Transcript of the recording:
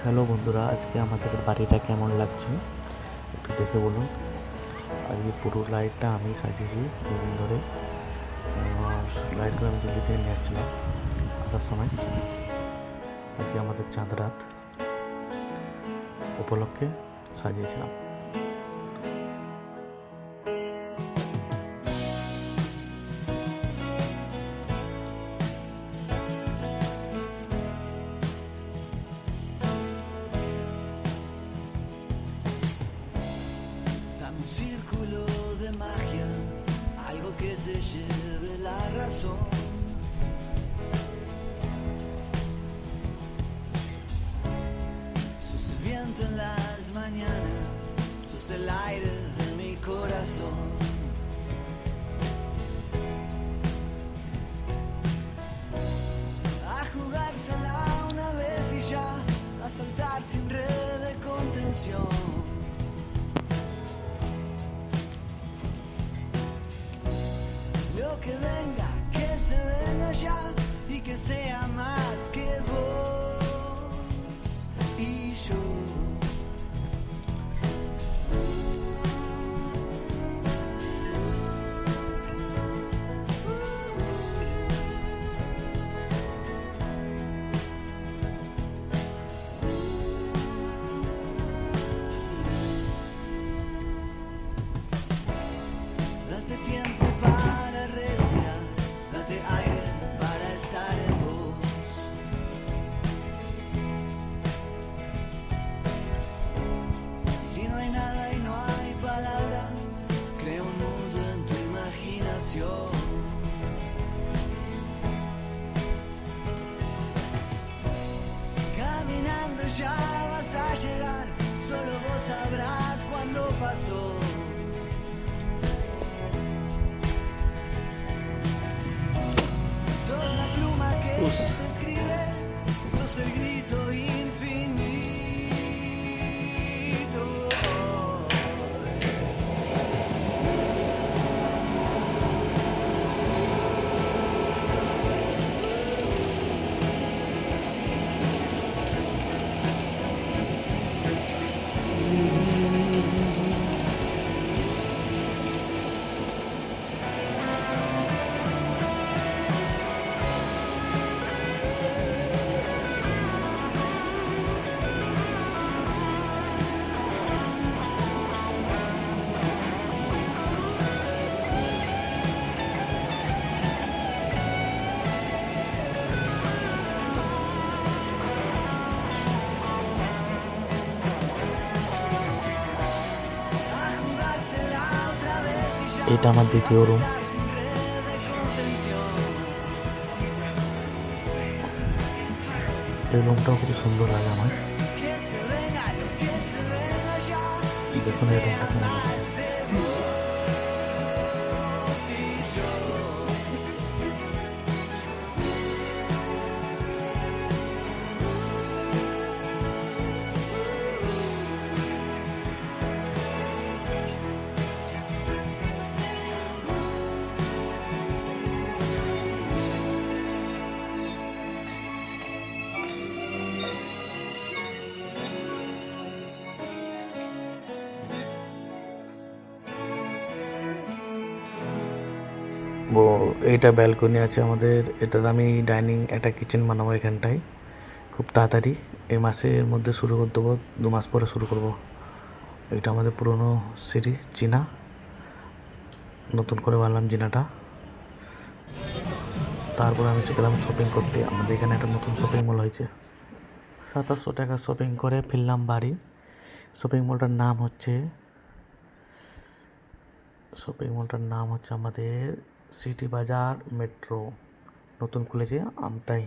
হ্যালো বন্ধুরা, আজকে আমাদের বাড়িটা কেমন লাগছে একটু দেখে বলুন। আর এই পুরো লাইটটা আমি সাজিয়েছি দুদিন ধরে। আর লাইটগুলো আমি দিল্লি থেকে নিয়ে আসছিলাম আসার সময়। আজকে আমাদের চাঁদ রাত উপলক্ষে সাজিয়েছিলাম। Dame un círculo de magia, algo que se lleve la razón. Sos el viento en las mañanas, sos el aire de mi corazón. A jugársela una vez y ya, a saltar sin red de contención. Lo que venga, que se venga ya y que sea más que vos y yo. Date tiempo para respirar, date aire para estar en vos. Y si no hay nada y no hay palabras, crea un mundo en tu imaginación. Caminando ya vas a llegar, solo vos sabrás cuándo pasó. Sos la pluma que se escribe, sos el grito infinito. A jugársela otra vez y ya, এটা আমার দ্বিতীয় room. saltar sin red de contención. এই রুমটাও খুব সুন্দর লাগে আমার। Que se venga lo que se venga ya y que দেখুন এই sea রুমটা কেমন লাগছে। más de vos y yo. এইটা ব্যালকনি আছে আমাদের। এটাতে আমি ডাইনিং একটা কিচেন বানাবো এখানটায় খুব তাড়াতাড়ি। এই মাসের মধ্যে শুরু করে দেবো, 2 মাস পরে শুরু করব। এটা আমাদের পুরনো সিঁড়ি জিনা, নতুন করে বানালাম জিনাটা। তারপর আমি গেলাম শপিং করতে। আমাদের এখানে একটা নতুন শপিং মল হয়েছে। 2700 টাকা শপিং করে ফিরলাম বাড়ি। শপিং মলটার নাম হচ্ছে আমাদের সিটি বাজার মেট্রো, নতুন খুলেছে আমতাই।